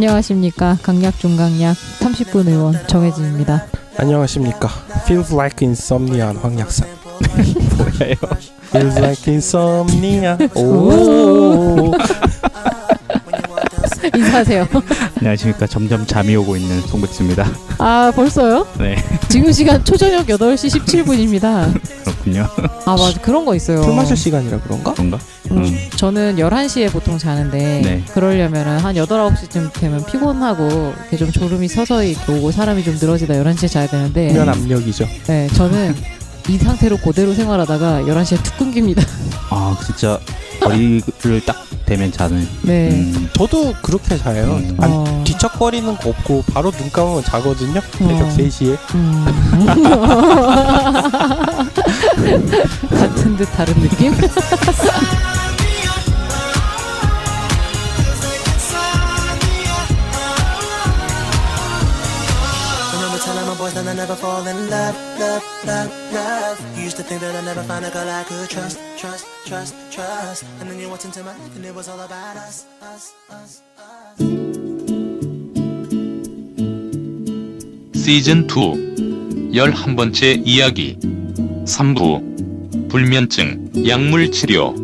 안녕하십니까. 강약 중강약 30분 의원 정혜진입니다. 안녕하십니까. Feels like insomnia 황약사. 뭐예요? Feels like insomnia. 오. 인사하세요. 안녕하십니까. 점점 잠이 오고 있는 송백수입니다. 아 벌써요? 네. 지금 시간 초저녁 8시 17분입니다. 그렇군요. 아 맞아, 그런 거 있어요. 술 마실 시간이라 그런가? 그런가? 저는 11시에 보통 자는데 네. 그러려면 한 8, 9시쯤 되면 피곤하고 이렇게 좀 졸음이 서서히 이렇게 오고 사람이 좀 늘어지다 11시에 자야 되는데 수면 압력이죠. 네, 저는 이 상태로 그대로 생활하다가 11시에 툭 끊깁니다. 아 진짜 머리를 딱 대면 자는. 네. 저도 그렇게 자요. 뒤척거리는 거 없고 바로 눈 감으면 자거든요. 새벽 3시에. 같은 듯 다른 느낌? I never fall in love. You used to think that I never find a girl I could trust. And then you walked into my life and it was all about us. 시즌 2 11번째 이야기 3부 불면증 약물 치료.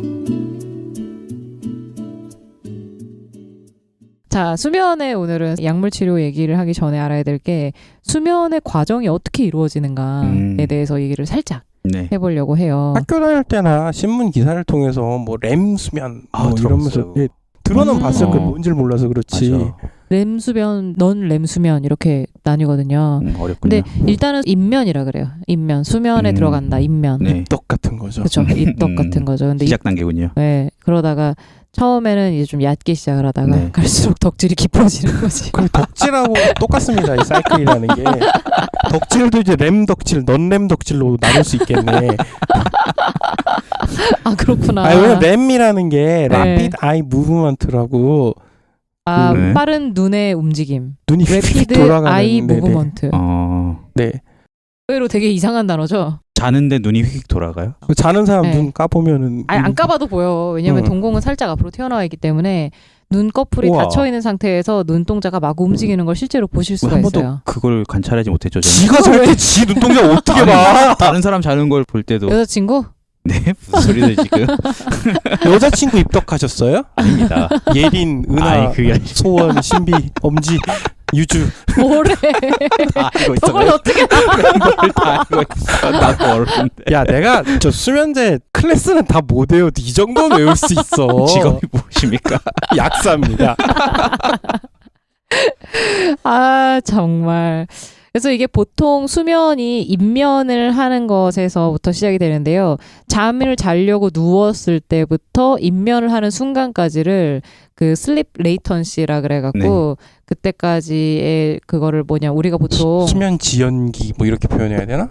자, 수면에 오늘은 약물 치료 얘기를 하기 전에 알아야 될 게 수면의 과정이 어떻게 이루어지는가에 대해서 얘기를 살짝 네. 해보려고 해요. 학교 다닐 때나 신문 기사를 통해서 뭐 렘 수면 뭐 이러면서 들어는 봤을 거 뭔지를 몰라서 그렇지. 맞아. 렘 수면, 넌 렘 수면 이렇게 나뉘거든요. 어렵군요. 근데 일단은 입면이라 그래요. 입면, 수면에 들어간다. 입면. 네. 입덕 같은 거죠. 그렇죠. 입덕 같은 거죠. 근데 시작 단계군요. 네, 그러다가 처음에는 이제 좀 얕게 시작을 하다가 네. 갈수록 덕질이 깊어지는 거지. 그 덕질하고 똑같습니다. 이 사이클이라는 게. 덕질도 이제 렘 덕질, 넌 렘 덕질로 나눌 수 있겠네. 아 그렇구나. 왜냐면 렘이라는 게 네. rapid eye movement라고 아 네. 빠른 눈의 움직임. 눈이 휙 Rapid 돌아가는. eye 네네. movement. 네. 의외로 되게 이상한 단어죠. 자는데 눈이 휙 돌아가요? 자는 사람 네. 눈 까보면은 아니 안 까봐도 보여. 왜냐면 동공은 살짝 앞으로 튀어나와 있기 때문에 눈꺼풀이 우와. 닫혀 있는 상태에서 눈동자가 마구 움직이는 걸 실제로 보실 수가 한 번도 있어요. 그걸 관찰하지 못했죠. 저는. 지가 잘 때 지 눈동자 어떻게 봐? 다른 사람 자는 걸 볼 때도. 여자친구? 네? 무슨 소리들 지금? 여자친구 입덕하셨어요? 아닙니다. 예린, 은하, 아이, 그게 아니죠. 소원, 신비, 엄지, 유주. 뭐래? 다 알고 있어. 저걸 어떻게 뭘 다 알고 있어. 나도 어른데. 야, 내가 저 수면제 클래스는 다 못 외워도 이 정도는 외울 수 있어. 직업이 무엇입니까? 약사입니다. 아 정말. 그래서 이게 보통 수면이 입면을 하는 것에서부터 시작이 되는데요. 잠을 자려고 누웠을 때부터 입면을 하는 순간까지를 그 슬립 레이턴시라 그래갖고 그때까지의 그거를 우리가 보통 수면 지연기 뭐 이렇게 표현해야 되나?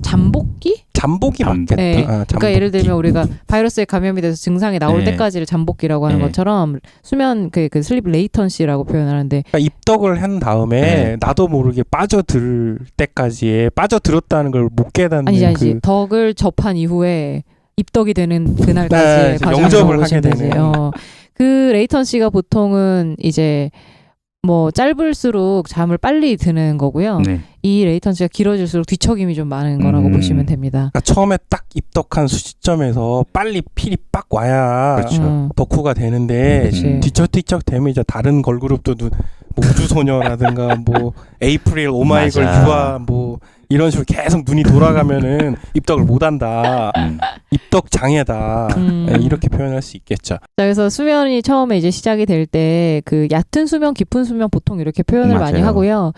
잠복기? 잠복이 맞겠다. 네. 그러니까 잠복기. 예를 들면 우리가 바이러스에 감염이 돼서 증상이 나올 네. 때까지를 잠복기라고 하는 네. 것처럼 수면 그 슬립 레이턴시라고 표현하는데 그러니까 입덕을 한 다음에 네. 나도 모르게 빠져들 때까지의 빠져들었다는 걸 못 깨닫는 아니지 덕을 접한 이후에 입덕이 되는 네, 그날까지의 이제 과정을 영접을 보시면 하게 되지. 되는. 그 레이턴시가 보통은 이제 뭐 짧을수록 잠을 빨리 드는 거고요. 네. 이 레이턴시가 길어질수록 뒤척임이 좀 많은 거라고 보시면 됩니다. 그러니까 처음에 딱 입덕한 시점에서 빨리 필이 빡 와야 그렇죠. 덕후가 되는데 그치. 뒤척뒤척 되면 이제 다른 걸그룹도 뭐 우주소녀라든가 뭐 에이프릴 오마이걸 맞아. 유아 뭐 이런 식으로 계속 눈이 돌아가면은 입덕을 못한다. 입덕 장애다. 네, 이렇게 표현할 수 있겠죠. 자, 그래서 수면이 처음에 이제 시작이 될 때 그 얕은 수면, 깊은 수면 보통 이렇게 표현을 많이 맞아요. 하고요.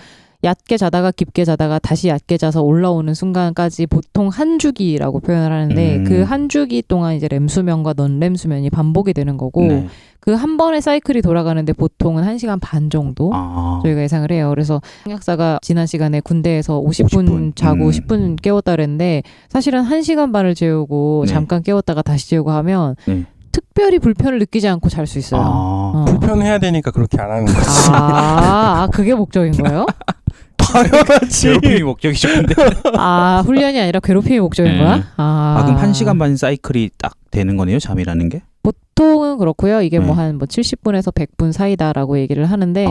얕게 자다가 깊게 자다가 다시 얕게 자서 올라오는 순간까지 보통 한 주기라고 표현을 하는데 그 한 주기 동안 이제 렘 수면과 넌 렘 수면이 반복이 되는 거고 네. 그 한 번의 사이클이 돌아가는데 보통은 1시간 반 정도 저희가 예상을 해요. 그래서 약사가 지난 시간에 군대에서 50분 자고 10분 깨웠다 그랬는데 사실은 1시간 반을 재우고 네. 잠깐 깨웠다가 다시 재우고 하면 특별히 불편을 느끼지 않고 잘 수 있어요. 불편해야 되니까 그렇게 안 하는 거지. 그게 목적인 거예요? 당연하지. 괴롭힘이 목적이죠. 근데. 훈련이 아니라 괴롭힘이 목적인 네. 거야? 그럼 1시간 반 사이클이 딱 되는 거네요, 잠이라는 게? 보통은 그렇고요. 이게 네. 뭐 한 뭐 70분에서 100분 사이다라고 얘기를 하는데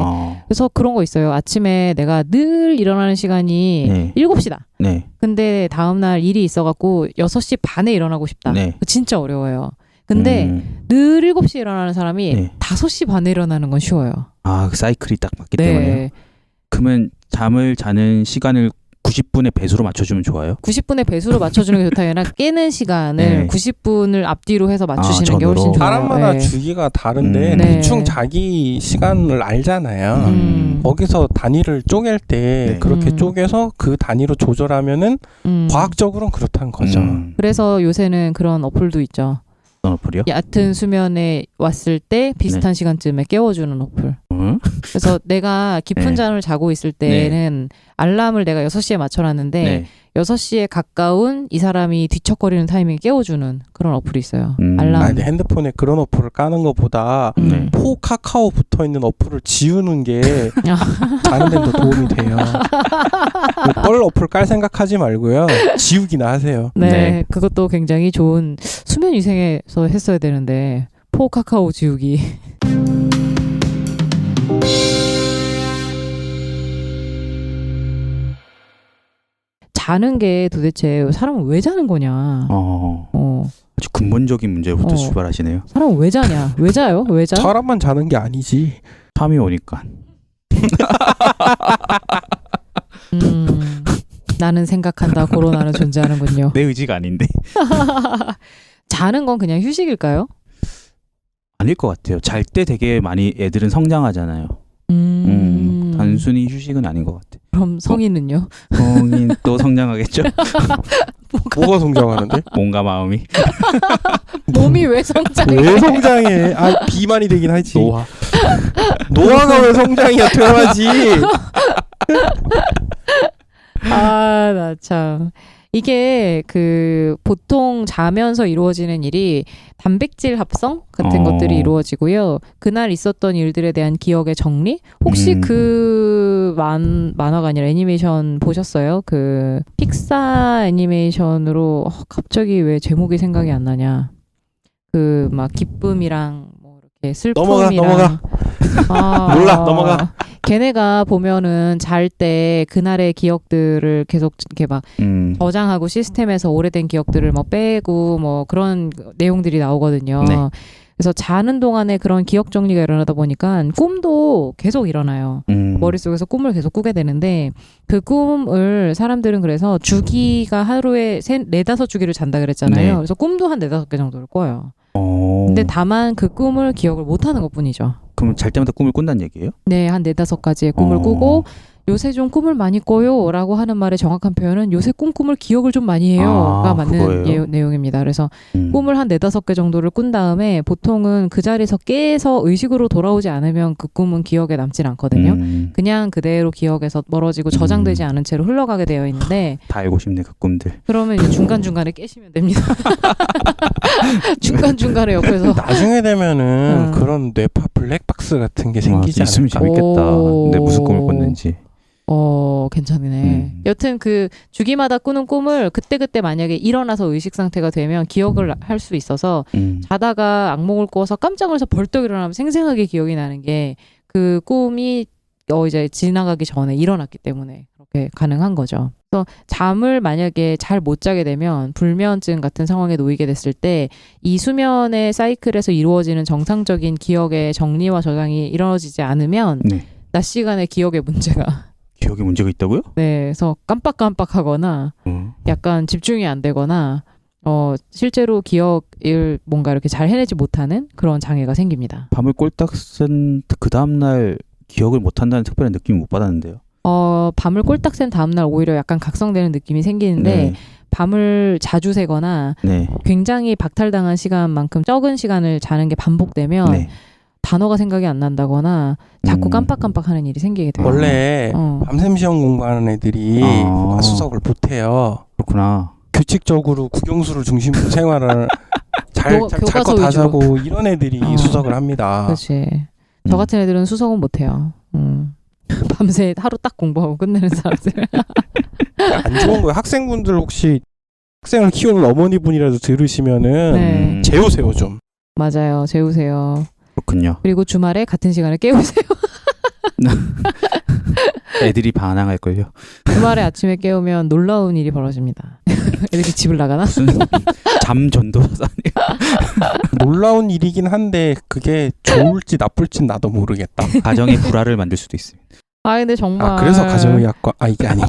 그래서 그런 거 있어요. 아침에 내가 늘 일어나는 시간이 네. 7시다. 네. 근데 다음날 일이 있어갖고 6시 반에 일어나고 싶다. 네. 진짜 어려워요. 근데 늘 7시에 일어나는 사람이 네. 5시 반에 일어나는 건 쉬워요. 그 사이클이 딱 맞기 네. 때문에. 그러면 잠을 자는 시간을 90분의 배수로 맞춰주면 좋아요? 90분의 배수로 맞춰주는 게 좋다. 아니라 깨는 시간을 네. 90분을 앞뒤로 해서 맞추시는 게 전으로? 훨씬 좋아요. 사람마다 네. 주기가 다른데 네. 대충 자기 시간을 알잖아요. 거기서 단위를 쪼갤 때 네. 그렇게 쪼개서 그 단위로 조절하면은 과학적으로는 그렇다는 거죠. 그래서 요새는 그런 어플도 있죠. 어떤 어플이요? 얕은 수면에 왔을 때 비슷한 시간쯤에 깨워주는 어플. 그래서 내가 깊은 네. 잠을 자고 있을 때는 알람을 내가 6시에 맞춰놨는데 네. 6시에 가까운 이 사람이 뒤척거리는 타이밍에 깨워주는 그런 어플이 있어요. 알람. 아니, 핸드폰에 그런 어플을 까는 것보다 네. 포카카오 붙어있는 어플을 지우는 게 자는 데도 도움이 돼요. 뻘 어플 깔 생각하지 말고요. 지우기나 하세요. 네, 네. 그것도 굉장히 좋은 수면 위생에서 했어야 되는데 포카카오 지우기. 자는 게 도대체 사람은 왜 자는 거냐? 아주 근본적인 문제부터 어. 출발하시네요. 사람은 왜 자냐? 왜 자요? 왜 자? 사람만 자는 게 아니지. 잠이 오니까. 나는 생각한다. 코로나는 존재하는군요. 내 의지가 아닌데. 자는 건 그냥 휴식일까요? 아닐 것 같아요. 잘 때 되게 많이 애들은 성장하잖아요. 단순히 휴식은 아닌 것 같아요. 그럼 성인은요? 성인 또 성장하겠죠? 뭐가 성장하는데? 몸과 마음이. 몸이 왜 성장해? 왜 성장해? 비만이 되긴 하지. 노화. 노화가 왜 성장이야? 퇴화하지. 나 참. 이게 보통 자면서 이루어지는 일이 단백질 합성 같은 것들이 이루어지고요. 그날 있었던 일들에 대한 기억의 정리? 혹시 만화가 아니라 애니메이션 보셨어요? 픽사 애니메이션으로 갑자기 왜 제목이 생각이 안 나냐? 막 기쁨이랑 뭐 이렇게 슬픔이랑 넘어가. 몰라, 넘어가. 걔네가 보면은 잘 때 그날의 기억들을 계속 이렇게 막 저장하고 시스템에서 오래된 기억들을 뭐 빼고 뭐 그런 내용들이 나오거든요. 네. 그래서 자는 동안에 그런 기억 정리가 일어나다 보니까 꿈도 계속 일어나요. 머릿속에서 꿈을 계속 꾸게 되는데 그 꿈을 사람들은 그래서 주기가 하루에 4-5주기를 잔다 그랬잖아요. 네. 그래서 꿈도 한 4-5개 정도를 꿔요. 근데 다만 그 꿈을 기억을 못하는 것뿐이죠. 그럼 잘 때마다 꿈을 꾼다는 얘기예요? 네, 한 4-5가지의 꿈을 꾸고 요새 좀 꿈을 많이 꿔요 라고 하는 말의 정확한 표현은 요새 꿈을 기억을 좀 많이 해요가 맞는 내용입니다. 그래서 꿈을 한 4-5개 정도를 꾼 다음에 보통은 그 자리에서 깨서 의식으로 돌아오지 않으면 그 꿈은 기억에 남질 않거든요. 그냥 그대로 기억에서 멀어지고 저장되지 않은 채로 흘러가게 되어 있는데 다 알고 싶네 그 꿈들. 그러면 이제 중간중간에 깨시면 됩니다. 중간중간에 옆에서 나중에 되면은 그런 뇌파 블랙박스 같은 게 생기지 있으면 않을까? 재밌겠다. 내 무슨 꿈을 꿨는지. 괜찮네. 여튼 주기마다 꾸는 꿈을 그때그때 만약에 일어나서 의식 상태가 되면 기억을 할 수 있어서 자다가 악몽을 꿔서 깜짝 놀라서 벌떡 일어나면 생생하게 기억이 나는 게 그 꿈이 이제 지나가기 전에 일어났기 때문에 그렇게 가능한 거죠. 그래서 잠을 만약에 잘 못 자게 되면 불면증 같은 상황에 놓이게 됐을 때 이 수면의 사이클에서 이루어지는 정상적인 기억의 정리와 저장이 이루어지지 않으면 낮 시간에 기억의 문제가 기억에 문제가 있다고요? 네, 그래서 깜빡깜빡하거나 약간 집중이 안 되거나 실제로 기억을 뭔가 이렇게 잘 해내지 못하는 그런 장애가 생깁니다. 밤을 꼴딱 쓴 그 다음날 기억을 못한다는 특별한 느낌을 못 받았는데요. 밤을 꼴딱 센 다음날 오히려 약간 각성되는 느낌이 생기는데 밤을 자주 새거나 굉장히 박탈당한 시간만큼 적은 시간을 자는 게 반복되면 단어가 생각이 안 난다거나 자꾸 깜빡깜빡하는 일이 생기게 돼요. 원래 밤샘 시험 공부하는 애들이 수석을 못해요. 그렇구나. 규칙적으로 국영수를 중심으로 생활을 잘 거 다 자고 이런 애들이 수석을 합니다. 그렇지. 저 같은 애들은 수석은 못해요. 밤새 하루 딱 공부하고 끝내는 사람들. 안 좋은 거예요. 학생분들 혹시 학생을 키우는 어머니분이라도 들으시면은 재우세요 좀. 맞아요. 재우세요. 그렇군요. 그리고 주말에 같은 시간에 깨우세요. 애들이 반항할걸요. 주말에 아침에 깨우면 놀라운 일이 벌어집니다. 애들이 집을 나가나? 무슨 잠 전도사네요. 놀라운 일이긴 한데 그게 좋을지 나쁠진 나도 모르겠다. 가정의 불화를 만들 수도 있습니다. 아 근데 정말 아 그래서 가정의학과 이게 아니야.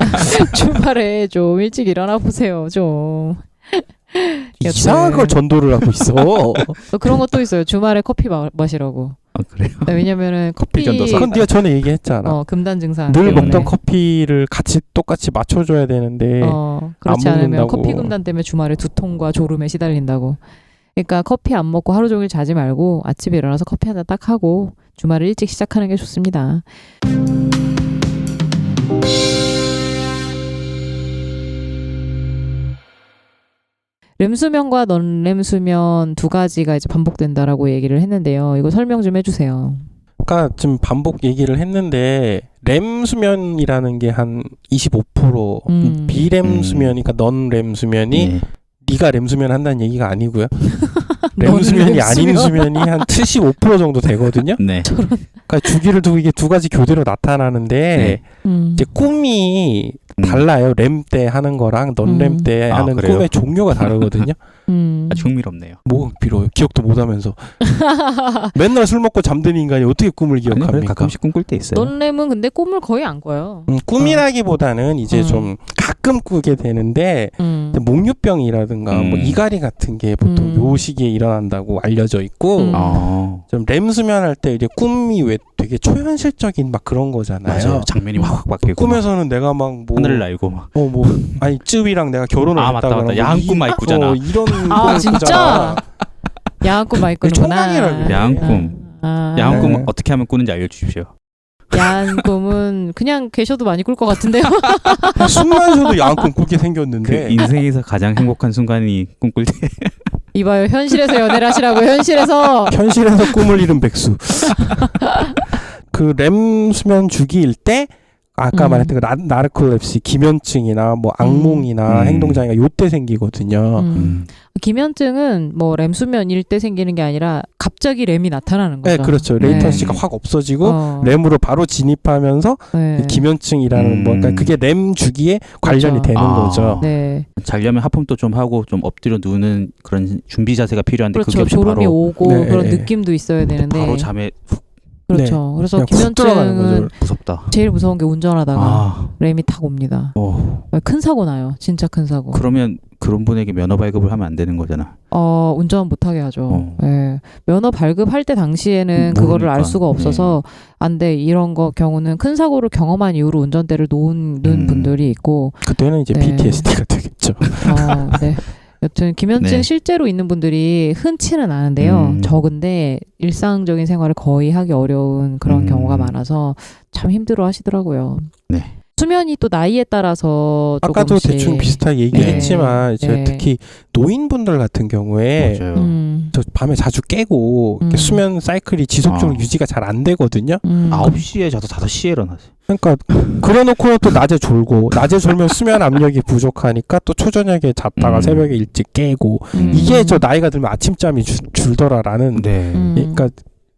주말에 좀 일찍 일어나 보세요. 좀 이상한 걸 전도를 하고 있어. 또 그런 것도 있어요. 주말에 커피 마시라고. 아 그래요? 네, 왜냐면은 커피 전도사. 그건 네가 전에 얘기했잖아. 금단 증상 늘 때문에. 먹던 커피를 같이 똑같이 맞춰줘야 되는데 그렇지 안 않으면 먹는다고. 커피 금단 때문에 주말에 두통과 졸음에 시달린다고. 그러니까 커피 안 먹고 하루 종일 자지 말고 아침에 일어나서 커피 하나 딱 하고 주말을 일찍 시작하는 게 좋습니다. 렘수면과 넌렘수면 두 가지가 이제 반복된다라고 얘기를 했는데요. 이거 설명 좀 해주세요. 아까 지금 반복 얘기를 했는데 렘 수면이라는 게 한 25%, 비렘 수면이니까 넌렘 수면이 네. 네가 렘 수면 한다는 얘기가 아니고요. 렘 수면이 아닌 수면이 한 75% 정도 되거든요. 네. 그러니까 주기를 두고 이게 두 가지 교대로 나타나는데 이제 꿈이 달라요. 렘 때 하는 거랑 넌렘 때 아, 하는 그래요? 꿈의 종류가 다르거든요. 아주 흥미롭네요. 뭐 빌어요. 기억도 못하면서 맨날 술 먹고 잠든 인간이 어떻게 꿈을 아니, 그래, 기억합니까? 가끔씩 꿈꿀 때 있어요. 넌렘은 근데 꿈을 거의 안 꿔요. 꿈이라기보다는 이제 좀 가끔 꾸게 되는데 목류병이라든가 뭐 이갈이 같은 게 보통 요 시기에 일어난다고 알려져 있고 좀 렘 수면할 때 이제 꿈이 왜 되게 초현실적인 막 그런 거잖아요. 맞아요. 장면이 확 바뀌고 꿈에서는 내가 막 뭐 하늘을 날고 막. 아니 쯔위랑 내가 결혼을 아, 했다 맞다, 맞다. 야한 꿈 많이 꾸잖아. 이런 아 진짜? 꾸잖아. 야한 꿈 많이 꾸는구나. 총각이라 그래. 야한 꿈. 야한 꿈 어떻게 하면 꾸는지 알려주십시오. 야한 꿈은 그냥 계셔도 많이 꿀 것 같은데요. 숨만 쉬어도 야한 꿈 꾸게 그 생겼는데 인생에서 가장 행복한 순간이 꿈꿀 때. 이봐요. 현실에서 연애를 하시라고. 현실에서. 현실에서 꿈을 잃은 백수. 그 렘 수면 주기일 때 아까 말했던 그 나르콜랩시, 기면증이나 뭐 악몽이나 행동장애가 요때 생기거든요. 기면증은 뭐 렘 수면일 때 생기는 게 아니라 갑자기 렘이 나타나는 거죠. 네, 그렇죠. 레이턴시가 확 없어지고 렘으로 바로 진입하면서 기면증이라는 뭐 그러니까 그게 렘 주기에 관련이 되는 거죠. 네. 자려면 하품도 좀 하고 좀 엎드려 누우는 그런 준비 자세가 필요한데 그렇죠. 그게 없이 졸음이 바로 오고 그런 느낌도 있어야 되는데 바로 잠에 그렇죠. 그래서 그냥 훅 들어가는 기면증은 거죠. 무섭다. 제일 무서운 게 운전하다가 렘이 탁 옵니다. 큰 사고 나요. 진짜 큰 사고. 그러면 그런 분에게 면허 발급을 하면 안 되는 거잖아. 운전 못하게 하죠. 네. 면허 발급할 때 당시에는 그거를 알 수가 없어서 안 돼. 이런 거 경우는 큰 사고를 경험한 이후로 운전대를 놓는 분들이 있고 그때는 이제 PTSD가 되겠죠. 네. 여튼 기면증 실제로 있는 분들이 흔치는 않은데요. 적은데 일상적인 생활을 거의 하기 어려운 그런 경우가 많아서 참 힘들어 하시더라고요. 네. 수면이 또 나이에 따라서 아까도 조금씩 대충 비슷하게 얘기했지만 이제 특히 노인분들 같은 경우에 저 밤에 자주 깨고 이렇게 수면 사이클이 지속적으로 유지가 잘 안 되거든요. 9시에 자서 5시에 일어나세요. 그러니까 그래놓고 또 낮에 졸고 낮에 졸면 수면 압력이 부족하니까 또 초저녁에 잤다가 새벽에 일찍 깨고 이게 저 나이가 들면 아침잠이 줄더라라는 그러니까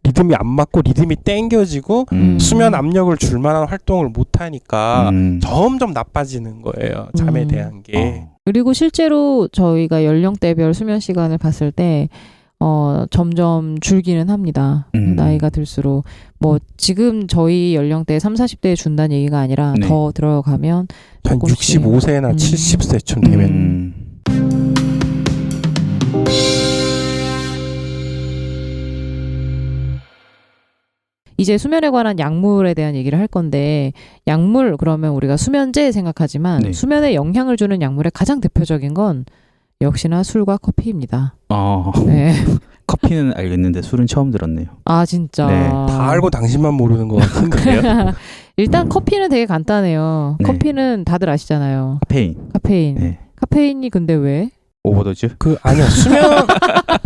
리듬이 안 맞고 리듬이 땡겨지고 수면 압력을 줄 만한 활동을 못 하니까 점점 나빠지는 거예요. 잠에 대한 게. 그리고 실제로 저희가 연령대별 수면 시간을 봤을 때 점점 줄기는 합니다. 나이가 들수록 뭐 지금 저희 연령대 30, 40대에 준다는 얘기가 아니라 더 들어가면 한 조금씩. 65세나 70세쯤 되면 이제 수면에 관한 약물에 대한 얘기를 할 건데 약물 그러면 우리가 수면제 생각하지만 수면에 영향을 주는 약물의 가장 대표적인 건 역시나 술과 커피입니다. 네. 커피는 알겠는데 술은 처음 들었네요. 아 진짜. 네. 다 알고 당신만 모르는 것 같은데요. 일단 커피는 되게 간단해요. 커피는 다들 아시잖아요. 카페인. 카페인. 카페인이 근데 왜? 오버도즈? 아니요.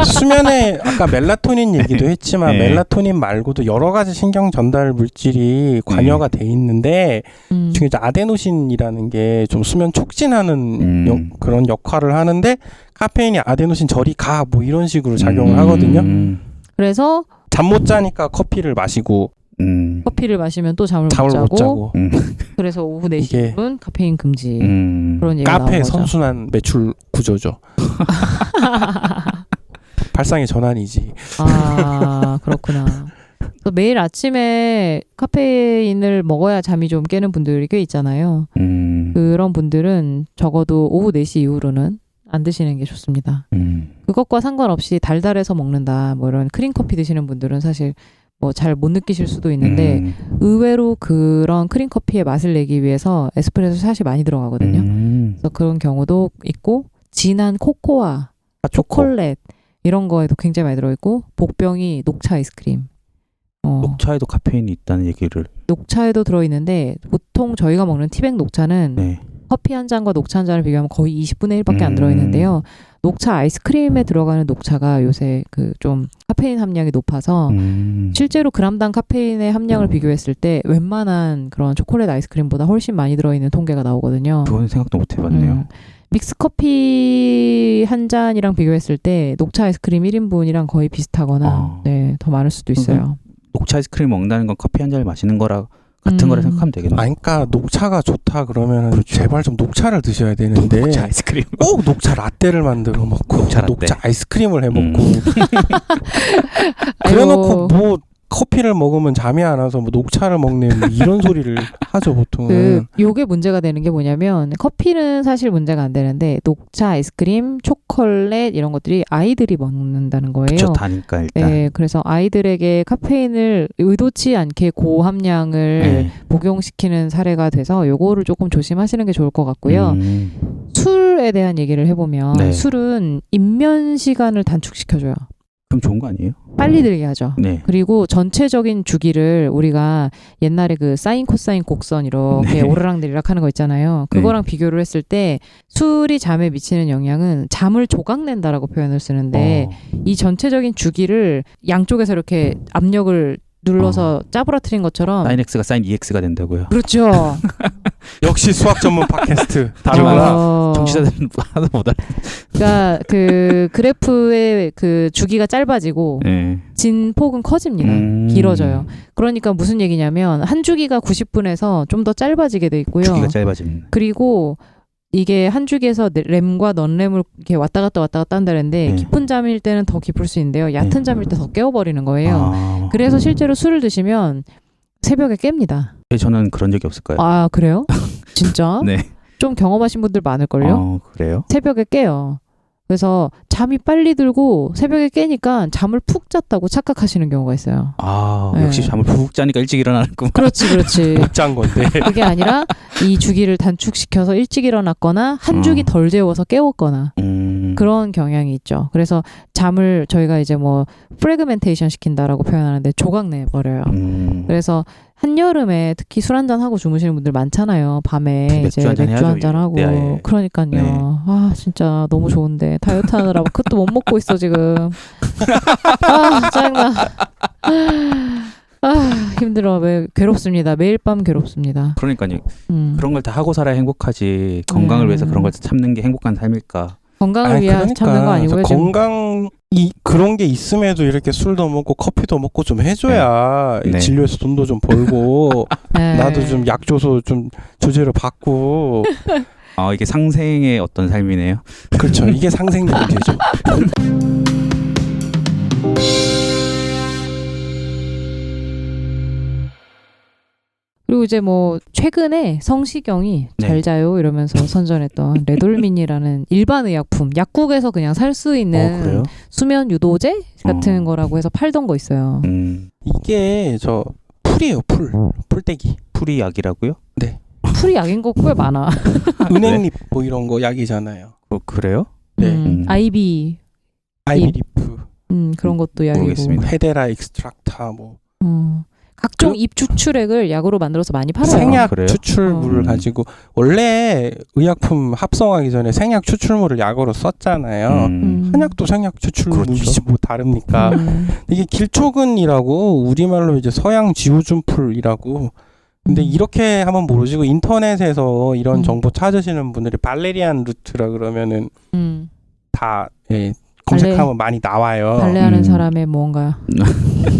수면에 아까 멜라토닌 얘기도 했지만 네. 멜라토닌 말고도 여러 가지 신경 전달 물질이 관여가 돼 있는데 중에 이제 아데노신이라는 게 좀 수면 촉진하는 그런 역할을 하는데 카페인이 아데노신 저리 가 뭐 이런 식으로 작용을 하거든요. 그래서 잠 못 자니까 커피를 마시고 커피를 마시면 또 잠을 못 자고. 그래서 오후 4시쯤은 카페인 금지. 그런 얘기가 나온 카페의 거죠. 선순환 매출 구조죠. 발상의 전환이지. 아, 그렇구나. 그래서 매일 아침에 카페인을 먹어야 잠이 좀 깨는 분들이 꽤 있잖아요. 그런 분들은 적어도 오후 4시 이후로는 안 드시는 게 좋습니다. 그것과 상관없이 달달해서 먹는다, 뭐 이런 크림 커피 드시는 분들은 사실 뭐 잘 못 느끼실 수도 있는데 의외로 그런 크림 커피의 맛을 내기 위해서 에스프레소 샷이 많이 들어가거든요. 그래서 그런 경우도 있고, 진한 코코아, 초콜릿 이런 거에도 굉장히 많이 들어있고, 복병이 녹차 아이스크림. 녹차에도 카페인이 있다는 얘기를. 녹차에도 들어있는데 보통 저희가 먹는 티백 녹차는 네. 커피 한 잔과 녹차 한 잔을 비교하면 거의 20분의 1밖에 안 들어있는데요. 녹차 아이스크림에 들어가는 녹차가 요새 그 좀 카페인 함량이 높아서 실제로 그람당 카페인의 함량을 비교했을 때 웬만한 그런 초콜릿 아이스크림보다 훨씬 많이 들어있는 통계가 나오거든요. 그건 생각도 못 해봤네요. 믹스커피 한 잔이랑 비교했을 때 녹차 아이스크림 1인분이랑 거의 비슷하거나 네, 더 많을 수도 있어요. 녹차 아이스크림 먹는다는 건 커피 한 잔을 마시는 거라 같은 거라 생각하면 되겠네요. 그러니까 녹차가 좋다 그러면 그렇죠. 제발 좀 녹차를 드셔야 되는데 녹차 아이스크림. 꼭 녹차 라떼를 만들어 먹고 녹차 아이스크림을 해 먹고 그래놓고 뭐 커피를 먹으면 잠이 안 와서 뭐 녹차를 먹네 뭐 이런 소리를 하죠 보통은. 요게 문제가 되는 게 뭐냐면 커피는 사실 문제가 안 되는데 녹차 아이스크림, 초콜릿 이런 것들이 아이들이 먹는다는 거예요. 그렇죠. 다니까 일단. 네, 그래서 아이들에게 카페인을 의도치 않게 고함량을 복용시키는 사례가 돼서 요거를 조금 조심하시는 게 좋을 것 같고요. 술에 대한 얘기를 해보면 술은 입면 시간을 단축시켜줘요. 그럼 좋은 거 아니에요? 빨리 들게 하죠. 네. 그리고 전체적인 주기를 우리가 옛날에 그 사인 코사인 곡선 이렇게 오르락내리락 하는 거 있잖아요. 그거랑 비교를 했을 때 술이 잠에 미치는 영향은 잠을 조각낸다라고 표현을 쓰는데 이 전체적인 주기를 양쪽에서 이렇게 압력을 눌러서 짜부라뜨린 것처럼 사인 X가 사인 EX가 된다고요? 그렇죠. 역시 수학 전문 팟캐스트 다르구나. 정치자들은 하나도 못 알아. 그러니까 그 그래프의 그 주기가 짧아지고 진 폭은 커집니다. 길어져요. 그러니까 무슨 얘기냐면 한 주기가 90분에서 좀 더 짧아지게 돼 있고요. 주기가 짧아집니다. 그리고 이게 한 주기에서 램과 넌램을 이렇게 왔다 갔다 한다는데 깊은 잠일 때는 더 깊을 수 있는데요. 얕은 잠일 때 더 깨워버리는 거예요. 그래서 실제로 술을 드시면 새벽에 깹니다. 저는 그런 적이 없을까요? 아, 그래요? 진짜? 네. 좀 경험하신 분들 많을걸요? 그래요? 새벽에 깨요. 그래서 잠이 빨리 들고 새벽에 깨니까 잠을 푹 잤다고 착각하시는 경우가 있어요. 역시 잠을 푹 자니까 일찍 일어나는구만. 그렇지. 못 잔 건데. 그게 아니라 이 주기를 단축시켜서 일찍 일어났거나 한 주기 덜 재워서 깨웠거나 그런 경향이 있죠. 그래서 잠을 저희가 이제 뭐 프래그멘테이션 시킨다라고 표현하는데 조각내 버려요. 그래서 한여름에 특히 술 한잔 하고 주무시는 분들 많잖아요. 밤에 이제 맥주 한잔 하고. 그러니까요. 아, 진짜 너무 좋은데 다이어트 하느라 그것도 못 먹고 있어 지금. 아, 짜증나. 아, 힘들어. 괴롭습니다. 매일 밤 괴롭습니다. 그러니까요. 그런 걸 다 하고 살아야 행복하지. 건강을 위해서 그런 걸 참는 게 행복한 삶일까? 건강을 위해 참는 거 아니고요. 건강이 그런 게 있음에도 이렇게 술도 먹고 커피도 먹고 좀 해줘야 진료에서 돈도 좀 벌고 나도 좀 약 줘서 좀 조제를 받고. 이게 상생의 어떤 삶이네요. 그렇죠. 이게 상생 문제죠. 그리고 이제 뭐 최근에 성시경이 잘 자요 이러면서 선전했던 레돌민이라는 일반 의약품, 약국에서 그냥 살 수 있는 수면 유도제 같은 거라고 해서 팔던 거 있어요. 이게 저 풀이에요. 풀떼기. 풀이 약이라고요? 네. 풀이 약인 거 꽤 많아. 은행잎 뭐 이런 거 약이잖아요. 그래요? 네. 아이비리프. 그런 것도 약이고. 모르겠습니다. 헤데라 익스트락타 뭐. 각종 잎 추출액을 약으로 만들어서 많이 팔아요. 생약 그래요? 추출물을 가지고 원래 의약품 합성하기 전에 생약 추출물을 약으로 썼잖아요. 한약도 생약 추출물이지 그렇죠. 뭐 다릅니까? 이게 길초근이라고 우리말로 이제 서양 지우준풀이라고. 근데 이렇게 하면 모르시고 인터넷에서 이런 정보 찾으시는 분들이 발레리안 루트라 그러면은 다 예, 검색하면 많이 나와요. 발레하는 사람의 뭔가.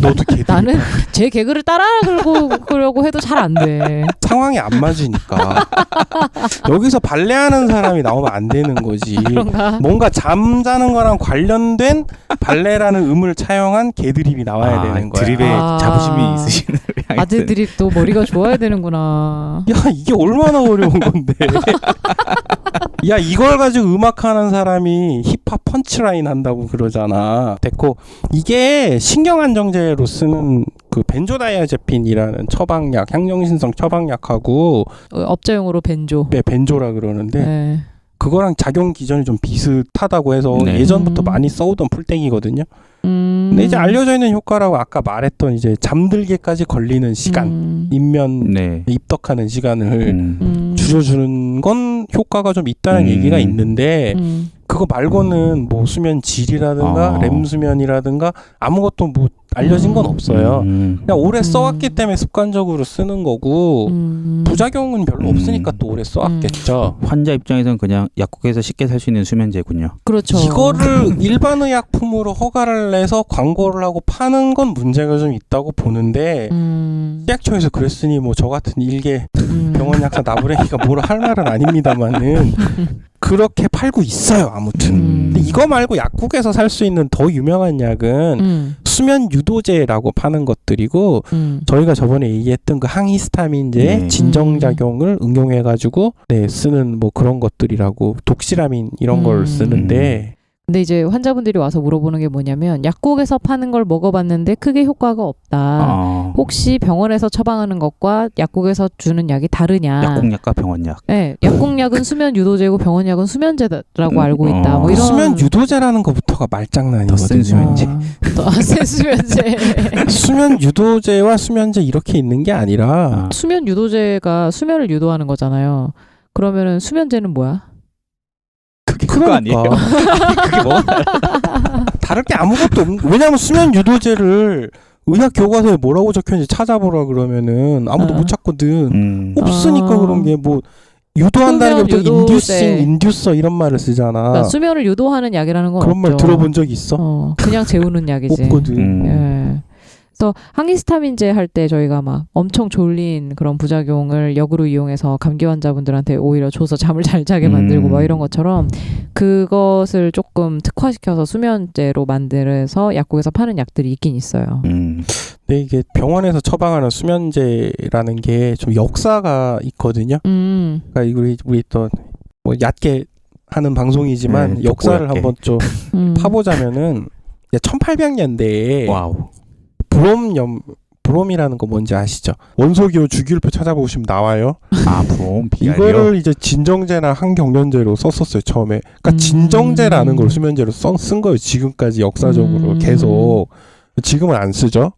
너도 개들 나는 제 개그를 따라하려고 해도 잘 안 돼. 상황이 안 맞으니까 여기서 발레하는 사람이 나오면 안 되는 거지. 그런가? 뭔가 잠자는 거랑 관련된 발레라는 음을 차용한 개드립이 나와야 되는 거야. 드립에 자부심이 있으신 아재 드립도 머리가 좋아야 되는구나. 야 이게 얼마나 어려운 건데. 야 이걸 가지고 음악하는 사람이 힙합 펀치라인 한다고 그러잖아. 됐고 이게 신경안정제로 쓰는 그 벤조다이아제핀이라는 처방약, 향정신성 처방약하고 업자용으로 벤조. 네, 벤조라 그러는데 네. 그거랑 작용 기전이 좀 비슷하다고 해서 네. 예전부터 많이 써오던 풀떼기거든요. 근데 이제 알려져 있는 효과라고 아까 말했던 이제 잠들기까지 걸리는 시간, 입면 네. 입덕하는 시간을 줄여주는 건 효과가 좀 있다는 얘기가 있는데 그거 말고는 뭐 수면 질이라든가 렘 수면이라든가 아무것도 뭐 알려진 건 없어요. 그냥 오래 써왔기 때문에 습관적으로 쓰는 거고 부작용은 별로 없으니까 또 오래 써왔겠죠. 환자 입장에서는 그냥 약국에서 쉽게 살 수 있는 수면제군요. 그렇죠. 이거를 일반 의약품으로 허가를 내서 광고를 하고 파는 건 문제가 좀 있다고 보는데 식약처에서 그랬으니 뭐 저 같은 일개 병원 약사 나부랭이가 뭐라 할 말은 아닙니다만은 그렇게 팔고 있어요. 아무튼. 근데 이거 말고 약국에서 살 수 있는 더 유명한 약은 수면 유도제라고 파는 것들이고 저희가 저번에 얘기했던 그 항히스타민제 네. 진정작용을 응용해가지고 네, 쓰는 뭐 그런 것들이라고 독시라민 이런 걸 쓰는데 근데 이제 환자분들이 와서 물어보는 게 뭐냐면 약국에서 파는 걸 먹어봤는데 크게 효과가 없다. 혹시 병원에서 처방하는 것과 약국에서 주는 약이 다르냐. 약국약과 병원약. 네, 약국약은 수면 유도제고 병원약은 수면제라고 알고 있다. 뭐 이런 수면 유도제라는 것부터가 말장난이거든요. 더 센 수면제. 더 센 수면제. 수면 유도제와 수면제 이렇게 있는 게 아니라 수면 유도제가 수면을 유도하는 거잖아요. 그러면은 수면제는 뭐야? 그게 그거 아니에요? 그게 뭐? 다를 게 아무것도 없는. 왜냐하면 수면 유도제를 의학 교과서에 뭐라고 적혀있는지 찾아보라 그러면은 아무도 못 찾거든. 없으니까 그런 게 뭐 유도한다는 게 보통 인듀싱, 인듀서 이런 말을 쓰잖아. 그러니까 수면을 유도하는 약이라는 건 그런 없죠. 말 들어본 적 있어? 그냥 재우는 약이지. 없거든. 예. 그래서 항히스타민제 할 때 저희가 막 엄청 졸린 그런 부작용을 역으로 이용해서 감기 환자분들한테 오히려 줘서 잠을 잘 자게 만들고 막 이런 것처럼 그것을 조금 특화시켜서 수면제로 만들어서 약국에서 파는 약들이 있긴 있어요. 근데 이게 병원에서 처방하는 수면제라는 게 좀 역사가 있거든요. 그러니까 우리 또 뭐 얕게 하는 방송이지만 네, 역사를 얇게. 한번 좀 파보자면은 1800년대에 와우. 브롬이라는 거 뭔지 아시죠? 원소기호 주기율표 찾아보시면 나와요. 브롬, 비알이요? 이거를 이제 진정제나 항경련제로 썼었어요 처음에. 그러니까 진정제라는 걸 수면제로 쓴 거예요. 지금까지 역사적으로 계속. 지금은 안 쓰죠.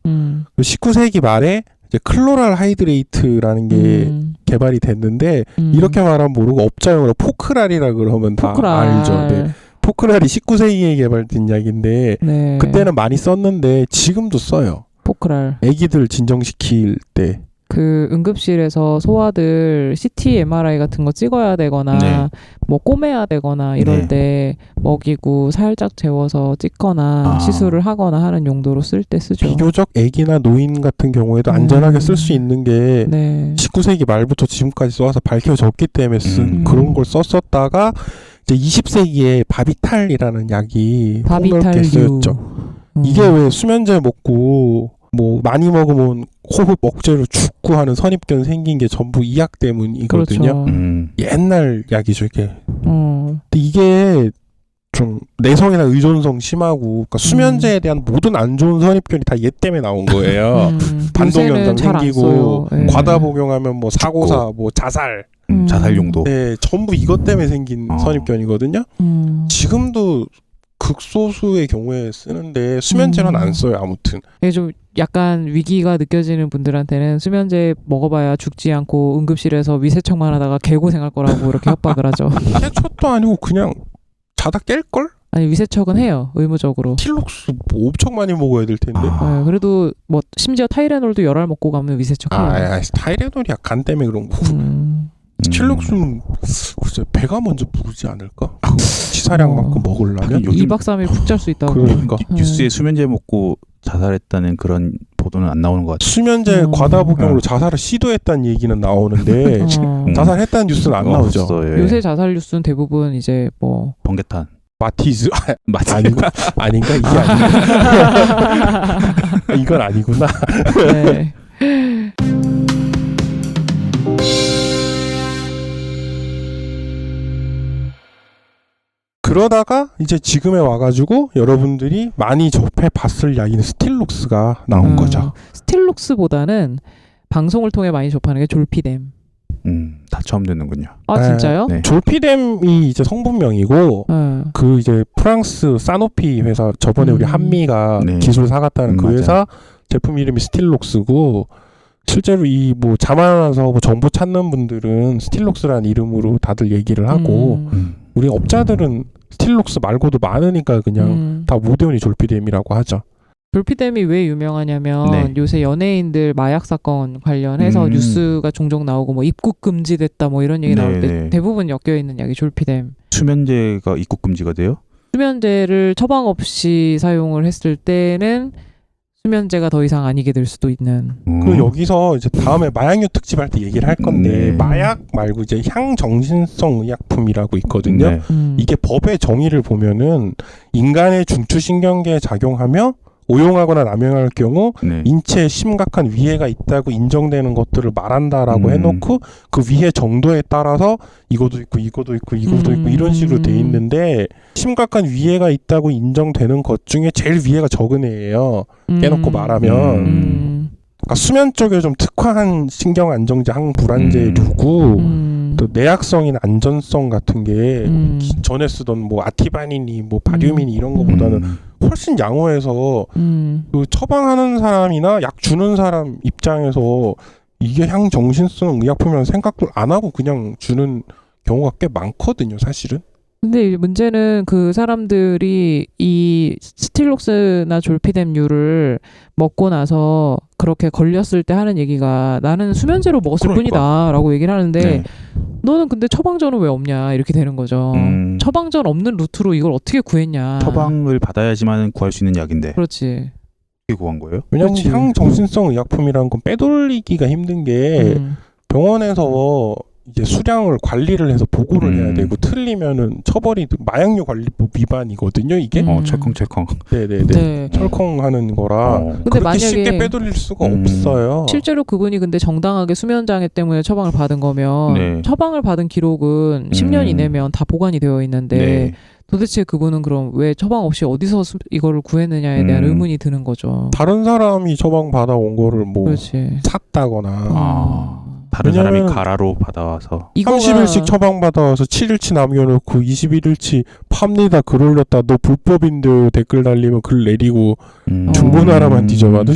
19세기 말에 이제 클로랄 하이드레이트라는 게 개발이 됐는데 이렇게 말하면 모르고 업자용으로 포크랄이라 그러면 다 알죠. 네. 포크랄이 19세기에 개발된 약인데 네. 그때는 많이 썼는데 지금도 써요. 포크랄. 애기들 진정시킬 때. 그 응급실에서 소아들 CT, MRI 같은 거 찍어야 되거나 네. 뭐 꼬매야 되거나 이럴 네. 때 먹이고 살짝 재워서 찍거나 시술을 하거나 하는 용도로 쓸 때 쓰죠. 비교적 애기나 노인 같은 경우에도 안전하게 쓸 수 있는 게 네. 19세기 말부터 지금까지 써와서 밝혀졌기 때문에 쓴 그런 걸 썼었다가 이제 20세기에 바비탈이라는 약이 폭넓게 쓰였죠. 이게 왜 수면제 먹고 뭐 많이 먹으면 호흡 억제로 죽고 하는 선입견 생긴 게 전부 이 약 때문이거든요. 그렇죠. 옛날 약이죠 이게. 근데 이게 좀 내성이나 의존성 심하고 그러니까 수면제에 대한 모든 안 좋은 선입견이 다 얘 때문에 나온 거예요. 반동현상 생기고 과다 복용하면 뭐 사고사, 뭐 자살, 자살 용도. 네, 전부 이것 때문에 생긴 선입견이거든요. 지금도 극소수의 경우에 쓰는데 수면제는 안 써요 아무튼. 이게 좀 약간 위기가 느껴지는 분들한테는 수면제 먹어봐야 죽지 않고 응급실에서 위세척만 하다가 개고생할 거라고 이렇게 협박을 하죠. 해초도 아니고 그냥 자다 깰걸? 아니 위세척은 해요. 의무적으로. 스틸록스 뭐 엄청 많이 먹어야 될 텐데. 네, 그래도 뭐 심지어 타이레놀도 열알 먹고 가면 위세척해요. 타이레놀이야. 간 때문에 그런 거. 스틸록스는 글쎄 배가 먼저 부르지 않을까? 치사량만큼 먹으려면? 2박 3일 푹 잘 수 있다고. 그러니까. 뉴스에 수면제 먹고 자살했다는 그런 보도는 안 나오는 것 같아요. 수면제 과다 복용으로 자살을 시도했다는 얘기는 나오는데 자살했다는 뉴스는 안 나오죠. 없어요. 요새 자살 뉴스는 대부분 이제 뭐 번개탄. 마티즈 아니고 아닌가 이게 아닌가 이건 아니구나. 네. 그러다가 이제 지금에 와가지고 여러분들이 많이 접해봤을 이야기는 스틸록스가 나온 거죠. 스틸록스보다는 방송을 통해 많이 접하는 게 졸피뎀. 다 처음 듣는군요. 아 진짜요? 네. 졸피뎀이 이제 성분명이고 그 이제 프랑스 사노피 회사 저번에 우리 한미가 기술 사갔다는 그 회사 제품 이름이 스틸록스고 실제로 이 뭐 자만해서 뭐 정보 찾는 분들은 스틸록스라는 이름으로 다들 얘기를 하고 우리 업자들은 스틸록스 말고도 많으니까 그냥 다 모대원이 졸피뎀이라고 하죠. 졸피뎀이 왜 유명하냐면 요새 연예인들 마약 사건 관련해서 뉴스가 종종 나오고 뭐 입국 금지됐다 뭐 이런 얘기 나올 때 대부분 엮여 있는 약이 졸피뎀. 수면제가 입국 금지가 돼요? 수면제를 처방 없이 사용을 했을 때는 수면제가 더 이상 아니게 될 수도 있는. 그리고 여기서 이제 다음에 마약류 특집 할 때 얘기를 할 건데 마약 말고 이제 향정신성 의약품이라고 있거든요. 이게 법의 정의를 보면은 인간의 중추신경계에 작용하며 오용하거나 남용할 경우 인체에 심각한 위해가 있다고 인정되는 것들을 말한다라고 해놓고 그 위해 정도에 따라서 이것도 있고 이것도 있고 이것도 있고 이런 식으로 돼 있는데 심각한 위해가 있다고 인정되는 것 중에 제일 위해가 적은 애예요. 깨놓고 말하면 그러니까 수면 쪽에 좀 특화한 신경 안정제 항불안제류고 또 내약성이나 안전성 같은 게 전에 쓰던 뭐 아티바닌이 뭐 바리우민이 이런 거보다는 훨씬 양호해서 그 처방하는 사람이나 약 주는 사람 입장에서 이게 향정신성 의약품이라는 생각도 안 하고 그냥 주는 경우가 꽤 많거든요, 사실은. 근데 문제는 그 사람들이 이 스틸록스나 졸피뎀류를 먹고 나서 그렇게 걸렸을 때 하는 얘기가 나는 수면제로 먹었을 뿐이다 라고 얘기를 하는데 너는 근데 처방전은 왜 없냐 이렇게 되는 거죠. 처방전 없는 루트로 이걸 어떻게 구했냐. 처방을 받아야지만 구할 수 있는 약인데. 그렇지. 어떻게 구한 거예요? 왜냐면 향정신성 의약품이라는 건 빼돌리기가 힘든 게 병원에서 이제 수량을 관리를 해서 보고를 해야 되고 틀리면은 처벌이 마약류 관리법 위반이거든요. 이게 철컹철컹. 네네네. 철컹하는 거라 근데 그렇게 만약에 쉽게 빼돌릴 수가 없어요. 실제로 그분이 근데 정당하게 수면장애 때문에 처방을 받은 거면 처방을 받은 기록은 10년 이내면 다 보관이 되어 있는데 도대체 그분은 그럼 왜 처방 없이 어디서 이거를 구했느냐에 대한 의문이 드는 거죠. 다른 사람이 처방 받아온 거를 뭐 샀다거나 다른 사람이 가라로 받아와서 30일씩 처방받아와서 7일치 남겨놓고 21일치 팝니다 글 올렸다 너 불법인데 댓글 달리면 글 내리고 중고나라만 뒤져봐도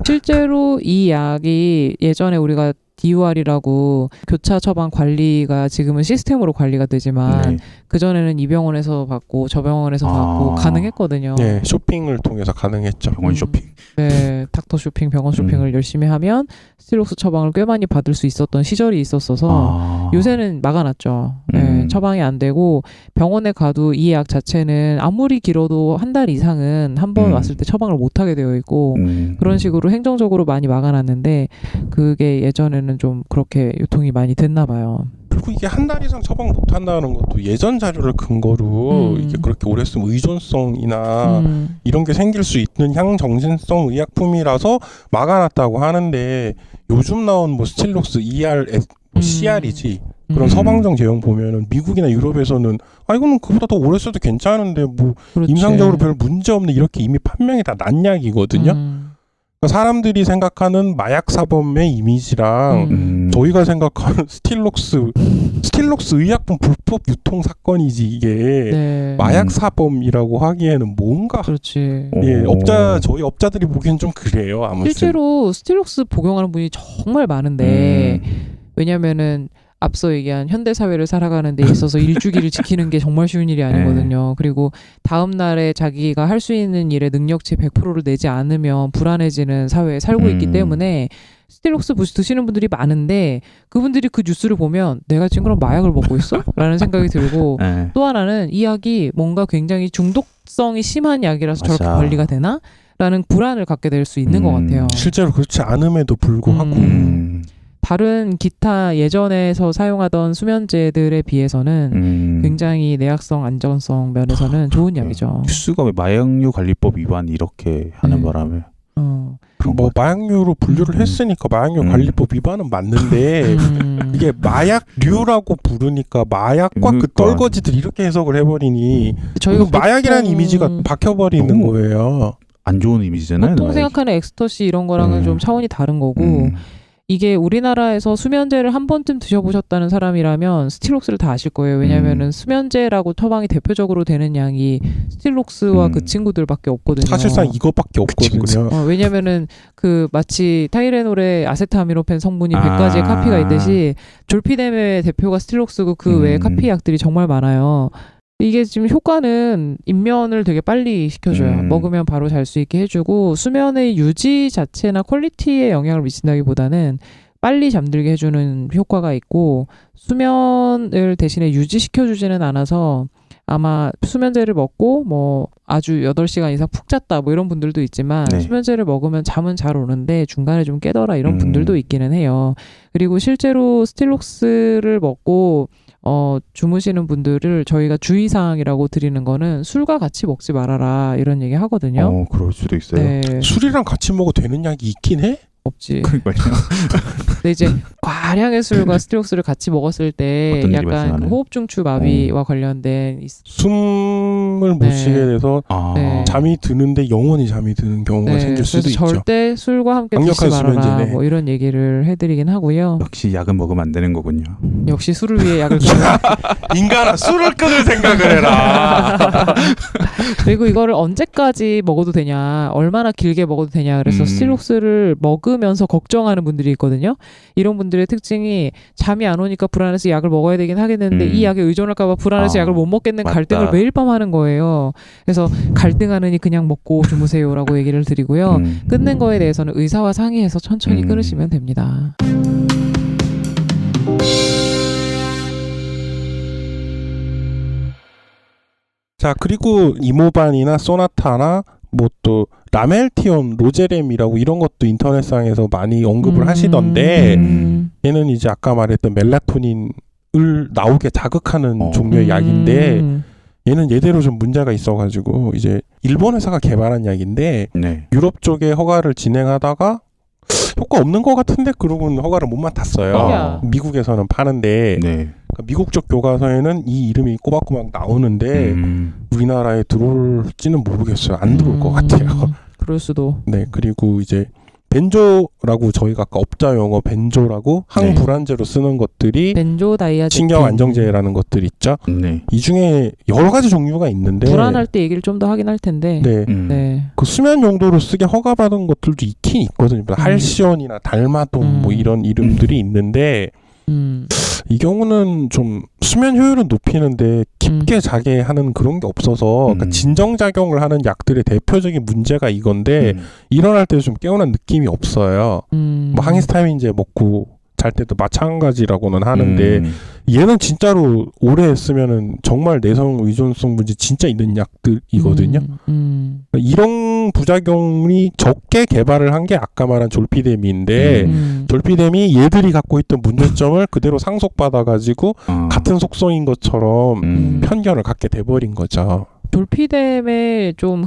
실제로 이 약이 예전에 우리가 DUR이라고 교차 처방 관리가 지금은 시스템으로 관리가 되지만 그전에는 이 병원에서 받고 저 병원에서 받고 가능했거든요. 네, 쇼핑을 통해서 가능했죠. 병원 쇼핑. 네, 닥터 쇼핑, 병원 쇼핑을 열심히 하면 스틸록스 처방을 꽤 많이 받을 수 있었던 시절이 있었어서 요새는 막아놨죠. 네, 처방이 안 되고 병원에 가도 이 약 자체는 아무리 길어도 한 달 이상은 한 번 왔을 때 처방을 못하게 되어 있고 그런 식으로 행정적으로 많이 막아놨는데 그게 예전에는 좀 그렇게 유통이 많이 됐나 봐요. 그리고 이게 한 달 이상 처방 못 한다는 것도 예전 자료를 근거로 이게 그렇게 오래 쓰면 의존성이나 이런 게 생길 수 있는 향정신성 의약품이라서 막아놨다고 하는데 요즘 나온 뭐 스틸록스 ERS, 뭐 CR이지 그런 서방정 제형 보면은 미국이나 유럽에서는 이거는 그보다 더 오래 써도 괜찮은데 뭐 임상적으로 별 문제 없는 이렇게 이미 판명이 다 난 약이거든요. 사람들이 생각하는 마약 사범의 이미지랑 저희가 생각하는 스틸록스 스틸록스 의약품 불법 유통 사건이지 이게 네. 마약 사범이라고 하기에는 뭔가 그렇지. 예, 저희 업자들이 보기엔 좀 그래요. 아무튼 실제로 스틸록스 복용하는 분이 정말 많은데 왜냐면은 앞서 얘기한 현대 사회를 살아가는 데 있어서 일주기를 지키는 게 정말 쉬운 일이 아니거든요. 그리고 다음 날에 자기가 할 수 있는 일의 능력치 100%를 내지 않으면 불안해지는 사회에 살고 있기 때문에 스틸록스 드시는 분들이 많은데 그분들이 그 뉴스를 보면 내가 지금 그럼 마약을 먹고 있어? 라는 생각이 들고 또 하나는 이 약이 뭔가 굉장히 중독성이 심한 약이라서 저렇게 관리가 되나? 라는 불안을 갖게 될 수 있는 것 같아요. 실제로 그렇지 않음에도 불구하고 다른 기타 예전에서 사용하던 수면제들에 비해서는 굉장히 내약성, 안전성 면에서는 좋은 약이죠. 뉴스가 왜 마약류 관리법 위반 이렇게 하는 바람에 뭐 마약류로 분류를 했으니까 마약류 관리법 위반은 맞는데 이게 마약류라고 부르니까 마약과 그 떨거지들 이렇게 해석을 해버리니 저희가 마약이라는 이미지가 박혀버리는 거예요. 안 좋은 이미지잖아요. 보통 생각하는 엑스터시 이런 거랑은 좀 차원이 다른 거고 이게 우리나라에서 수면제를 한 번쯤 드셔보셨다는 사람이라면 스틸록스를 다 아실 거예요. 왜냐하면은 수면제라고 처방이 대표적으로 되는 양이 스틸록스와 그 친구들밖에 없거든요. 사실상 이거밖에 없거든요. 왜냐하면은 그 마치 타이레놀의 아세트아미노펜 성분이 100가지의 카피가 있듯이 졸피뎀의 대표가 스틸록스고 그 외에 카피 약들이 정말 많아요. 이게 지금 효과는 입면을 되게 빨리 시켜줘요. 먹으면 바로 잘 수 있게 해주고 수면의 유지 자체나 퀄리티에 영향을 미친다기보다는 빨리 잠들게 해주는 효과가 있고 수면을 대신에 유지시켜주지는 않아서 아마 수면제를 먹고 뭐 아주 8시간 이상 푹 잤다 뭐 이런 분들도 있지만 수면제를 먹으면 잠은 잘 오는데 중간에 좀 깨더라 이런 분들도 있기는 해요. 그리고 실제로 스틸록스를 먹고 주무시는 분들을 저희가 주의사항이라고 드리는 거는 술과 같이 먹지 말아라 이런 얘기 하거든요. 그럴 수도 있어요. 네. 술이랑 같이 먹어도 되는 약이 있긴 해? 없지. 그러니까요. 근데 이제 과량의 술과 스틸록스를 같이 먹었을 때 약간 그 호흡 중추 마비와 관련된 숨을 못 쉬게 돼서 잠이 드는데 영원히 잠이 드는 경우가 생길 수도 있죠. 절대 술과 함께 드시지 말아라. 뭐 이런 얘기를 해드리긴 하고요. 역시 약은 먹으면 안 되는 거군요. 역시 술을 위해 약을 인간아 술을 끊을 생각을 해라. 그리고 이거를 언제까지 먹어도 되냐, 얼마나 길게 먹어도 되냐. 그래서 스틸록스를 먹으면서 걱정하는 분들이 있거든요. 이런 분들의 특징이 잠이 안 오니까 불안해서 약을 먹어야 되긴 하겠는데 이 약에 의존할까 봐 불안해서 약을 못 먹겠는 갈등을 매일 밤 하는 거예요. 그래서 갈등하느니 그냥 먹고 주무세요라고 얘기를 드리고요. 끊는 거에 대해서는 의사와 상의해서 천천히 끊으시면 됩니다. 자, 그리고 이모반이나 소나타나 뭐 또 라멜티온, 로제렘이라고 이런 것도 인터넷상에서 많이 언급을 하시던데 얘는 이제 아까 말했던 멜라토닌을 나오게 자극하는 종류의 약인데 얘는 예대로 좀 문제가 있어가지고 이제 일본 회사가 개발한 약인데 유럽 쪽에 허가를 진행하다가 효과 없는 것 같은데 그러고는 허가를 못 맡았어요. 미국에서는 파는데 그러니까 미국 쪽 교과서에는 이 이름이 꼬박꼬박 나오는데 우리나라에 들어올지는 모르겠어요. 안 들어올 것 같아요. 그럴 수도. 네, 그리고 이제 벤조라고 저희가 아까 업자 용어 벤조라고 항불안제로 쓰는 것들이 벤조다이아제핀 신경 안정제라는 것들 있죠. 이 중에 여러 가지 종류가 있는데 불안할 때 얘기를 좀 더 하긴 할 텐데. 그 수면 용도로 쓰게 허가받은 것들도 있긴 있거든요. 할시온이나 달마돈 뭐 이런 이름들이 있는데 이 경우는 좀 수면 효율은 높이는데 깊게 자게 하는 그런 게 없어서 그러니까 진정작용을 하는 약들의 대표적인 문제가 이건데 일어날 때 좀 깨어난 느낌이 없어요. 뭐 항히스타민제 먹고 잘 때도 마찬가지라고는 하는데 얘는 진짜로 오래 쓰면은 정말 내성 의존성 문제 진짜 있는 약들이거든요. 이런 부작용이 적게 개발을 한 게 아까 말한 졸피뎀인데 졸피뎀이 얘들이 갖고 있던 문제점을 그대로 상속받아가지고 같은 속성인 것처럼 편견을 갖게 돼버린 거죠. 졸피뎀에 좀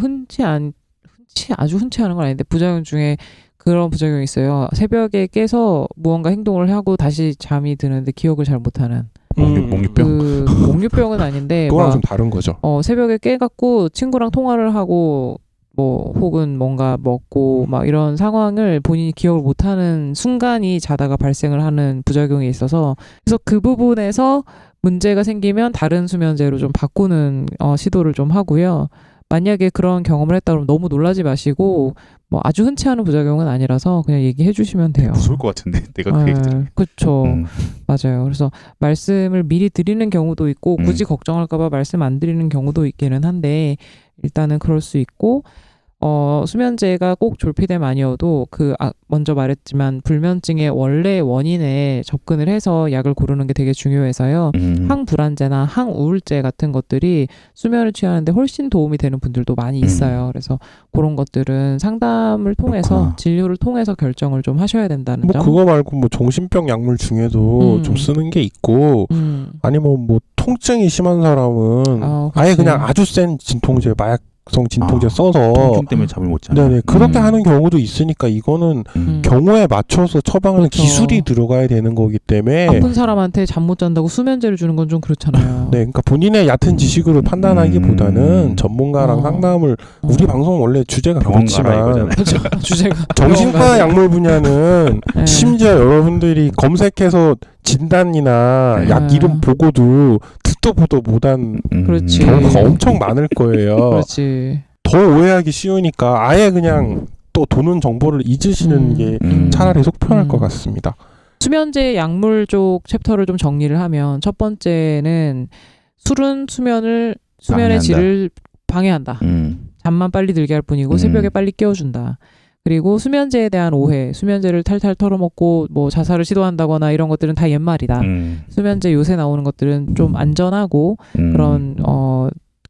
아주 흔치 않은 건 아닌데 부작용 중에 그런 부작용이 있어요. 새벽에 깨서 무언가 행동을 하고 다시 잠이 드는데 기억을 잘 못하는. 목류병? 목류병은 아닌데 그거랑 좀 다른 거죠. 새벽에 깨갖고 친구랑 통화를 하고 뭐 혹은 뭔가 먹고 막 이런 상황을 본인이 기억을 못하는 순간이 자다가 발생을 하는 부작용이 있어서 그래서 그 부분에서 문제가 생기면 다른 수면제로 좀 바꾸는 시도를 좀 하고요. 만약에 그런 경험을 했다 그러면 너무 놀라지 마시고 뭐 아주 흔치 않은 부작용은 아니라서 그냥 얘기해 주시면 돼요. 무서울 것 같은데 내가 그 얘기 들으면. 그렇죠. 맞아요. 그래서 말씀을 미리 드리는 경우도 있고 굳이 걱정할까 봐 말씀 안 드리는 경우도 있기는 한데 일단은 그럴 수 있고 수면제가 꼭 졸피뎀 아니어도 먼저 말했지만 불면증의 원래 원인에 접근을 해서 약을 고르는 게 되게 중요해서요. 항불안제나 항우울제 같은 것들이 수면을 취하는데 훨씬 도움이 되는 분들도 많이 있어요. 그래서 그런 것들은 상담을 통해서 그렇구나. 진료를 통해서 결정을 좀 하셔야 된다는 뭐 점. 그거 말고 뭐 정신병 약물 중에도 좀 쓰는 게 있고 아니면 뭐 통증이 심한 사람은 아예 그냥 아주 센 진통제 마약성 진통제 써서 통증 때문에 잠을 못 자는. 네네 그렇게 하는 경우도 있으니까 이거는 경우에 맞춰서 처방하는 그렇죠. 기술이 들어가야 되는 거기 때문에 아픈 사람한테 잠 못 잔다고 수면제를 주는 건 좀 그렇잖아요. 네, 그러니까 본인의 얕은 지식으로 판단하기보다는 전문가랑 상담을 우리 방송 원래 주제가 병원 가라 그렇지만 이거잖아요. 주제가 정신과 약물 분야는 네. 심지어 여러분들이 검색해서 진단이나 약 이름 보고도 듣도 보도 못한 그렇지. 경우가 엄청 많을 거예요. 그렇지. 더 오해하기 쉬우니까 아예 그냥 또 도는 정보를 잊으시는 게 차라리 속 편할 것 같습니다. 수면제 약물 쪽 챕터를 좀 정리를 하면 첫 번째는 술은 수면의 방해한다. 질을 방해한다. 잠만 빨리 들게 할 뿐이고 새벽에 빨리 깨워준다. 그리고 수면제에 대한 오해, 수면제를 탈탈 털어먹고 뭐 자살을 시도한다거나 이런 것들은 다 옛말이다. 수면제 요새 나오는 것들은 좀 안전하고 그런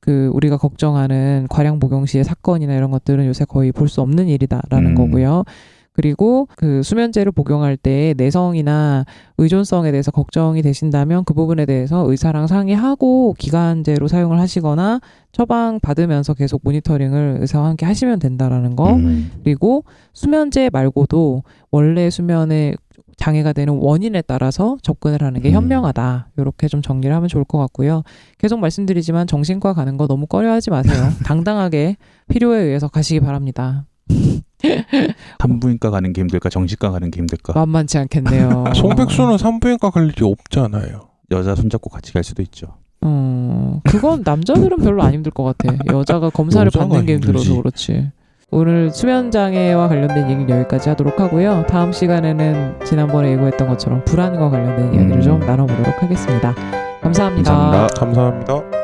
우리가 걱정하는 과량 복용 시의 사건이나 이런 것들은 요새 거의 볼 수 없는 일이다라는 거고요. 그리고 그 수면제를 복용할 때 내성이나 의존성에 대해서 걱정이 되신다면 그 부분에 대해서 의사랑 상의하고 기간제로 사용을 하시거나 처방 받으면서 계속 모니터링을 의사와 함께 하시면 된다라는 거. 그리고 수면제 말고도 원래 수면에 장애가 되는 원인에 따라서 접근을 하는 게 현명하다. 이렇게 좀 정리를 하면 좋을 것 같고요. 계속 말씀드리지만 정신과 가는 거 너무 꺼려하지 마세요. 당당하게 필요에 의해서 가시기 바랍니다. 산부인과 가는 게 힘들까 정신과 가는 게 힘들까. 만만치 않겠네요. 송백수는 산부인과 갈 일이 없잖아요. 여자 손잡고 같이 갈 수도 있죠. 그건 남자들은 별로 안 힘들 것 같아. 여자가 검사를 여자가 받는 게 힘들어서 힘들지. 그렇지. 오늘 수면장애와 관련된 얘기를 여기까지 하도록 하고요. 다음 시간에는 지난번에 예고했던 것처럼 불안과 관련된 이야기를 좀 나눠보도록 하겠습니다. 감사합니다. 감사합니다. 감사합니다.